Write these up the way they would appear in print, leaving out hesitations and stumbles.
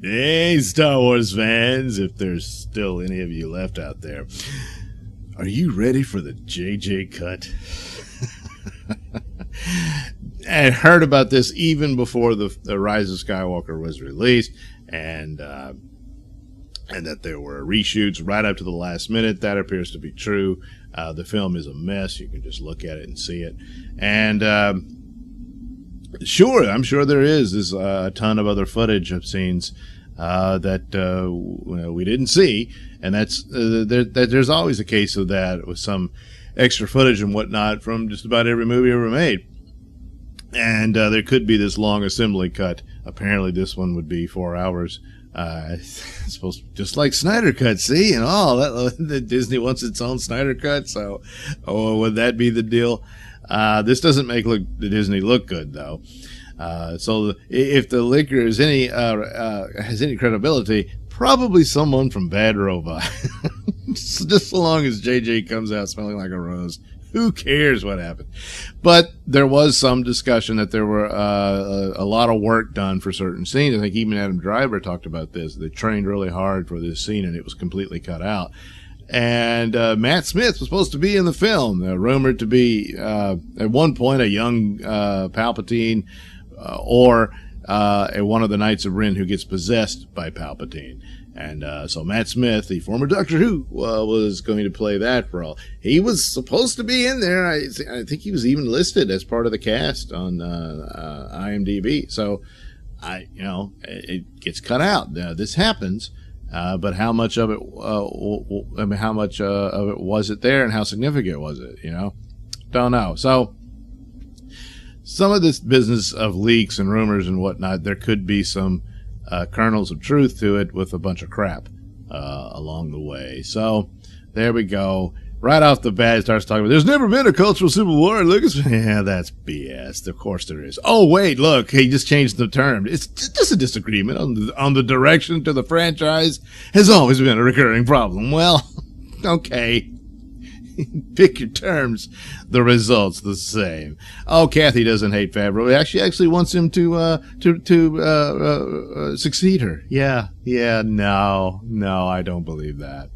Hey, Star Wars fans, if there's still any of you left out there, are you ready for the JJ cut? I heard about this even before the Rise of Skywalker was released, and that there were reshoots right up to the last minute. That appears to be true. The film is a mess. You can just look at it and see it. And sure, I'm sure there is a ton of other footage of scenes that we didn't see, and there's always a case of that with some extra footage and whatnot from just about every movie ever made. And there could be this long assembly cut. Apparently, this one would be 4 hours. Supposed to, just like Snyder Cut, see, and that Disney wants its own Snyder Cut. So, would that be the deal? This doesn't make the Disney look good, though. So if the liquor is has any credibility, probably someone from Bad Robot. Just so long as JJ comes out smelling like a rose, who cares what happened? But there was some discussion that there were a lot of work done for certain scenes. I think even Adam Driver talked about this. They trained really hard for this scene, and it was completely cut out. And Matt Smith was supposed to be in the film, rumored to be at one point a young Palpatine, or one of the Knights of Ren who gets possessed by Palpatine. And so Matt Smith, the former Doctor Who, was going to play that role. He was supposed to be in there. I think he was even listed as part of the cast on IMDb. So, it gets cut out. This happens, but how much of it? How much of it was it there, and how significant was it? Don't know. So, some of this business of leaks and rumors and whatnot, there could be some kernels of truth to it with a bunch of crap along the way. So there we go. Right off the bat, it starts talking about there's never been a cultural civil war in Lucasfilm. Yeah, that's BS. Of course there is. Oh, wait, look, he just changed the term. It's just a disagreement on the direction to the franchise has always been a recurring problem. Well, okay. Pick your terms. The result's the same. Oh, Kathy doesn't hate Favreau. She actually wants him to succeed her. Yeah. No, I don't believe that.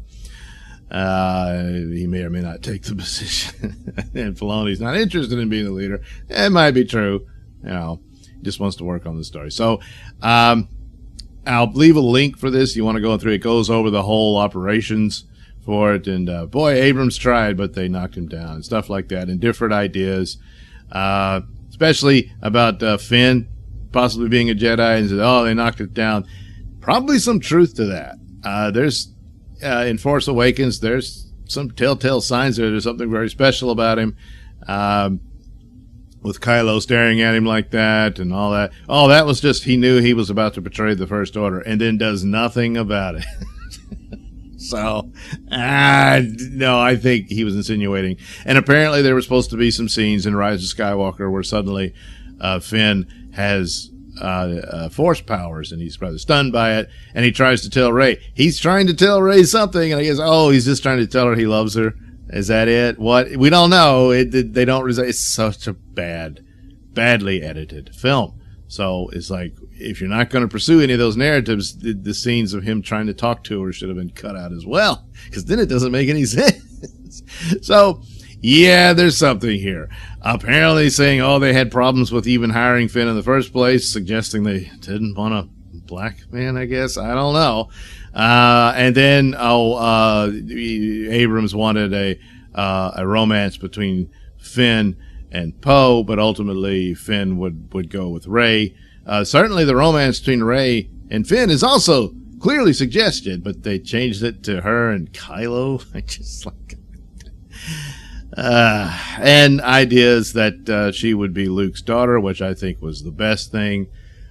He may or may not take the position. And Filoni's not interested in being the leader. It might be true. He just wants to work on the story. So, I'll leave a link for this. You want to go through it. It goes over the whole operations for it, and boy, Abrams tried, but they knocked him down and stuff like that, and different ideas, especially about Finn possibly being a Jedi, and said, they knocked it down. Probably some truth to that. There's in Force Awakens, there's some telltale signs that there's something very special about him, with Kylo staring at him like that and all that. Oh, that was just he knew he was about to betray the First Order, and then does nothing about it. So, no, I think he was insinuating. And apparently there were supposed to be some scenes in Rise of Skywalker where suddenly Finn has force powers, and he's rather stunned by it, and he tries to tell Rey. He's trying to tell Rey something, and I guess, he's just trying to tell her he loves her. Is that it? What? We don't know. They don't. It's such a badly edited film. So it's like, if you're not going to pursue any of those narratives, the scenes of him trying to talk to her should have been cut out as well, because then it doesn't make any sense. So, yeah, there's something here. Apparently saying, they had problems with even hiring Finn in the first place, suggesting they didn't want a black man, I guess. I don't know. And then, Abrams wanted a romance between Finn and Poe, but ultimately Finn would go with Rey. Certainly the romance between Rey and Finn is also clearly suggested, but they changed it to her and Kylo. I just like, and ideas that she would be Luke's daughter, which I think was the best thing.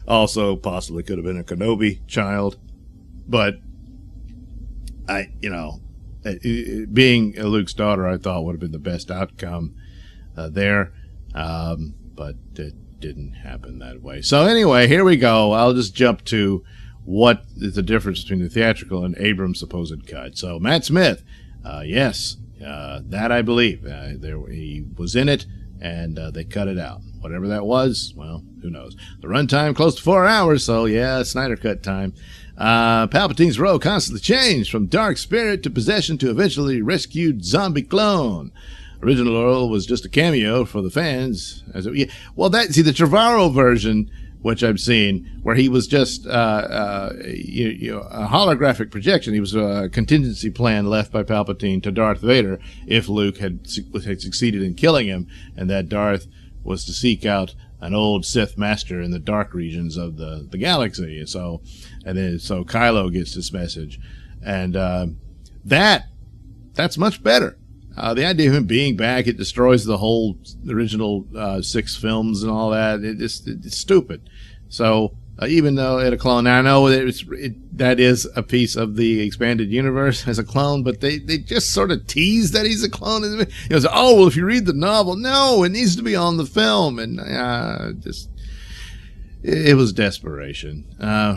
Also, possibly could have been a Kenobi child, but being Luke's daughter, I thought would have been the best outcome there, but it didn't happen that way. So anyway, here we go. I'll just jump to what is the difference between the theatrical and Abrams' supposed cut. So Matt Smith, yes, that I believe. He was in it. and they cut it out. Whatever that was, well, who knows. The runtime close to 4 hours, so yeah, Snyder Cut time. Palpatine's role constantly changed from dark spirit to possession to eventually rescued zombie clone. Original role was just a cameo for the fans. The Trevorrow version, which I've seen, where he was just a holographic projection. He was a contingency plan left by Palpatine to Darth Vader if Luke had succeeded in killing him, and that Darth was to seek out an old Sith master in the dark regions of the galaxy. So Kylo gets this message, and that's much better. The idea of him being back, it destroys the whole original 6 films and all that. It's stupid. So even though it's a clone, now I know that is a piece of the expanded universe as a clone, but they just sort of tease that he's a clone. Well, if you read the novel, no, it needs to be on the film, and it was desperation.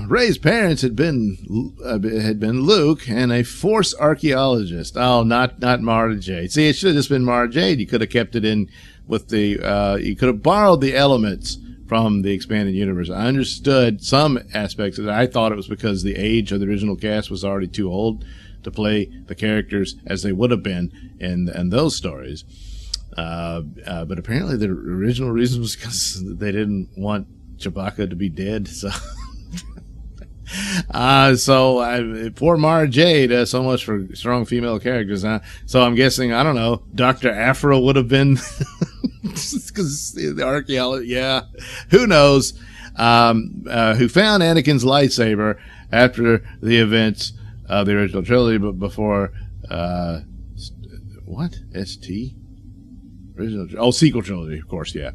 Rey's parents had been Luke and a Force archaeologist. Oh, not Mara Jade. See, it should have just been Mara Jade. You could have kept it in with the. You could have borrowed the elements from the expanded universe. I understood some aspects of it. I thought it was because the age of the original cast was already too old to play the characters as they would have been in those stories. But apparently the original reason was because they didn't want Chewbacca to be dead. So poor Mara Jade, so much for strong female characters. So I'm guessing, I don't know, Dr. Aphra would have been because the archaeologist, yeah, who knows, who found Anakin's lightsaber after the events of the original trilogy, but before ST? Sequel trilogy, of course, yeah.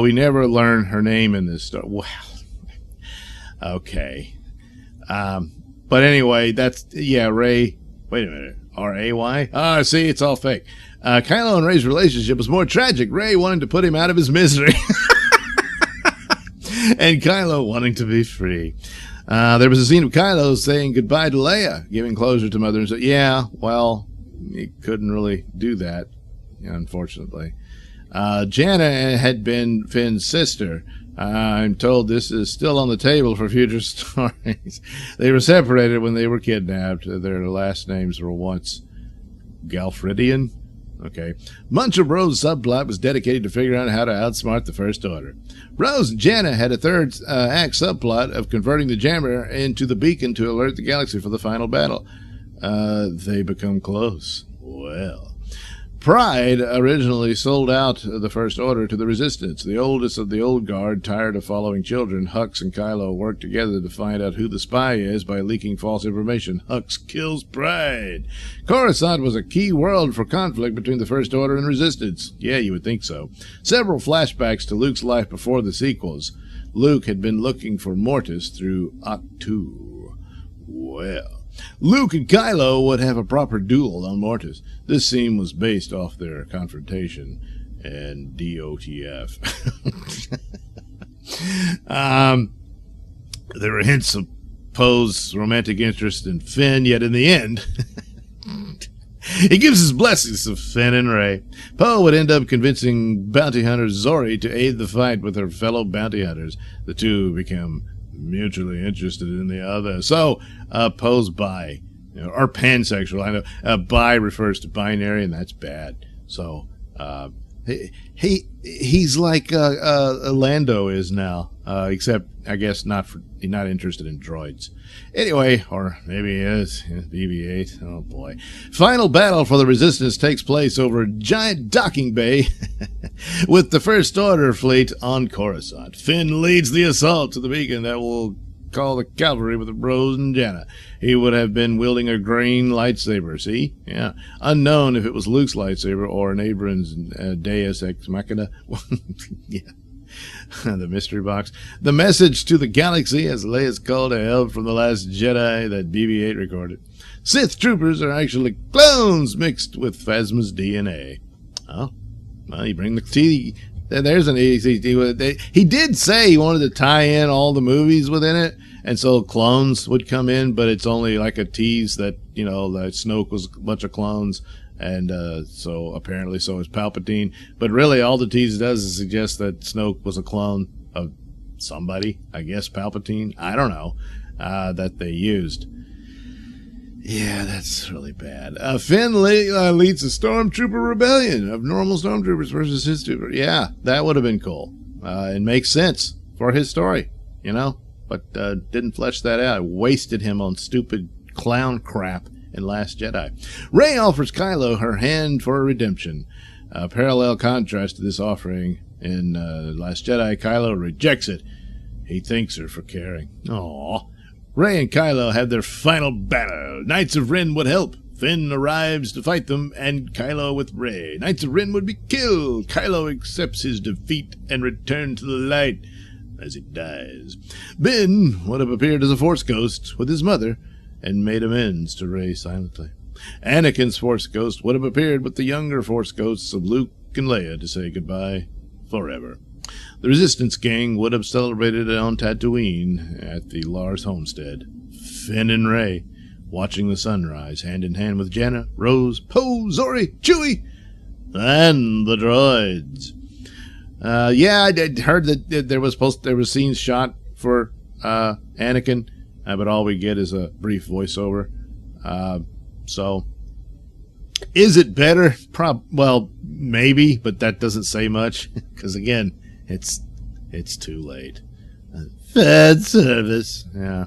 We never learn her name in this story. Wow. Okay. But anyway, Rey. Wait a minute. R-A-Y? See, it's all fake. Kylo and Rey's relationship was more tragic. Rey wanting to put him out of his misery. And Kylo wanting to be free. There was a scene of Kylo saying goodbye to Leia, giving closure to Mother. And so, yeah, well, he couldn't really do that, unfortunately. Jannah had been Finn's sister. I'm told this is still on the table for future stories. They were separated when they were kidnapped. Their last names were once Galfridian. Okay. Much of Rose's subplot was dedicated to figuring out how to outsmart the First Order. Rose and Jannah had a third act subplot of converting the jammer into the beacon to alert the galaxy for the final battle. They become close. Well, Pride originally sold out the First Order to the Resistance. The oldest of the old guard, tired of following children, Hux and Kylo work together to find out who the spy is by leaking false information. Hux kills Pride. Coruscant was a key world for conflict between the First Order and Resistance. Yeah, you would think so. Several flashbacks to Luke's life before the sequels. Luke had been looking for Mortis through Octu. Well, Luke and Kylo would have a proper duel on Mortis. This scene was based off their confrontation and DOTF. There were hints of Poe's romantic interest in Finn, yet in the end, he gives his blessings to Finn and Rey. Poe would end up convincing bounty hunter Zori to aid the fight with her fellow bounty hunters. The two become mutually interested in the other. So, Poe's bi, or pansexual. I know bi refers to binary, and that's bad. So, he's like Lando is now, except I guess he's not interested in droids. Anyway, or maybe he is. BB-8. Oh boy! Final battle for the Resistance takes place over a giant docking bay with the First Order fleet on Coruscant. Finn leads the assault to the beacon that will call the cavalry with Rose and Jannah. He would have been wielding a green lightsaber. See? Yeah. Unknown if it was Luke's lightsaber or an Abrams Deus Ex Machina. Yeah. The mystery box. The message to the galaxy, as Leia's call to hell from The Last Jedi that BB-8 recorded. Sith troopers are actually clones mixed with Phasma's DNA. Oh, well, you bring the tea. There's an ECT. He did say he wanted to tie in all the movies within it, and so clones would come in, but it's only like a tease that, that Snoke was a bunch of clones, And so apparently so is Palpatine. But really all the tease does is suggest that Snoke was a clone of somebody, I guess Palpatine, I don't know, that they used. Yeah, that's really bad. Finn leads a stormtrooper rebellion of normal stormtroopers versus his trooper. Yeah, that would have been cool. It makes sense for his story, you know, but didn't flesh that out. Wasted him on stupid clown crap in Last Jedi. Rey offers Kylo her hand for redemption. A parallel contrast to this offering in Last Jedi, Kylo rejects it. He thanks her for caring. Aww. Rey and Kylo have their final battle. Knights of Ren would help. Finn arrives to fight them, and Kylo with Rey. Knights of Ren would be killed. Kylo accepts his defeat and returns to the light as he dies. Ben would have appeared as a Force ghost with his mother and made amends to Rey silently. Anakin's Force ghost would have appeared with the younger Force ghosts of Luke and Leia to say goodbye forever. The Resistance gang would have celebrated on Tatooine at the Lars homestead. Finn and Rey watching the sunrise, hand in hand with Janna, Rose, Poe, Zori, Chewie, and the droids. Yeah, I heard that there was scenes shot for Anakin, but all we get is a brief voiceover. So, is it better? Well, maybe, but that doesn't say much because again, it's too late. Fan service. Yeah.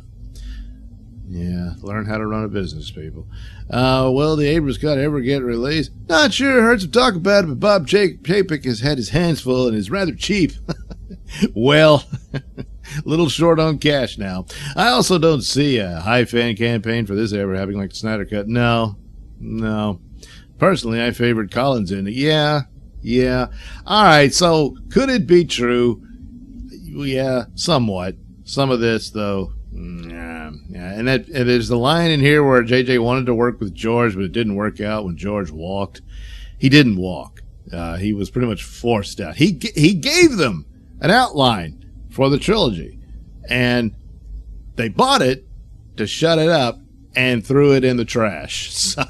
Learn how to run a business, people. Will the Abrams cut ever get released? Not sure. Heard some talk about it, but Bob Chapek has had his hands full and is rather cheap. Well, a little short on cash now. I also don't see a high fan campaign for this ever happening like the Snyder Cut. No. Personally, I favored Collins in it. Yeah. All right, so could it be true? Yeah, somewhat. Some of this, though, yeah. And there's the line in here where JJ wanted to work with George, but it didn't work out when George walked. He didn't walk. He was pretty much forced out. He gave them an outline for the trilogy, and they bought it to shut it up and threw it in the trash. So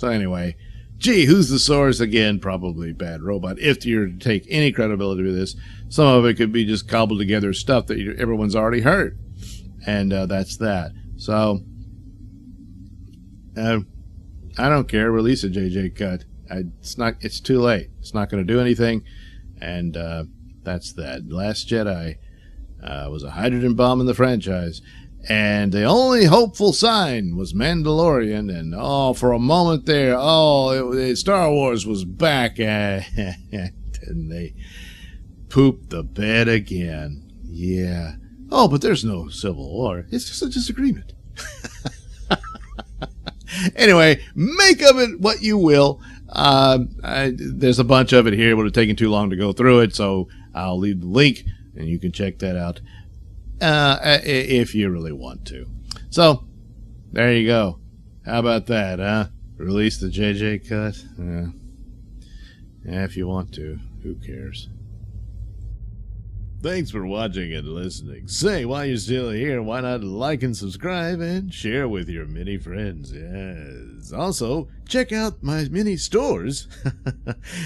anyway, gee, who's the source? Again, probably Bad Robot. If you're to take any credibility with this, some of it could be just cobbled together stuff that everyone's already heard. And that's that. So, I don't care. Release a JJ cut. It's too late. It's not going to do anything. And that's that. Last Jedi was a hydrogen bomb in the franchise. And the only hopeful sign was Mandalorian, and for a moment there, Star Wars was back, and they pooped the bed again. Yeah. Oh, but there's no Civil War. It's just a disagreement. Anyway, make of it what you will. There's a bunch of it here. It would have taken too long to go through it, so I'll leave the link, and you can check that out. If you really want to. So, there you go. How about that, huh? Release the JJ cut? If you want to. Who cares? Thanks for watching and listening. Say, while you're still here, why not like and subscribe and share with your many friends? Yes. Also, check out my mini stores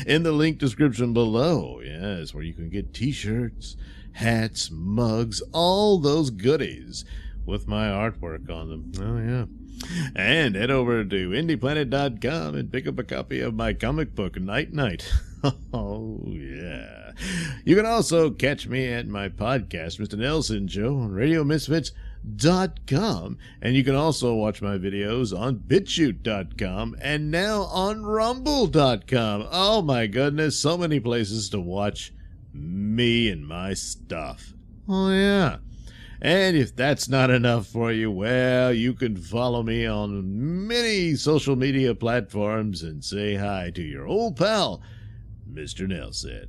in the link description below. Yes, where you can get t-shirts, hats, mugs, all those goodies with my artwork on them. Oh, yeah. And head over to indieplanet.com and pick up a copy of my comic book, Night Night. Oh, yeah. You can also catch me at my podcast, Mr. Nailsin Show, on RadioMisfits.com. And you can also watch my videos on BitChute.com and now on Rumble.com. Oh, my goodness. So many places to watch me and my stuff. Oh, yeah. And if that's not enough for you, well, you can follow me on many social media platforms and say hi to your old pal, Mr. Nailsin.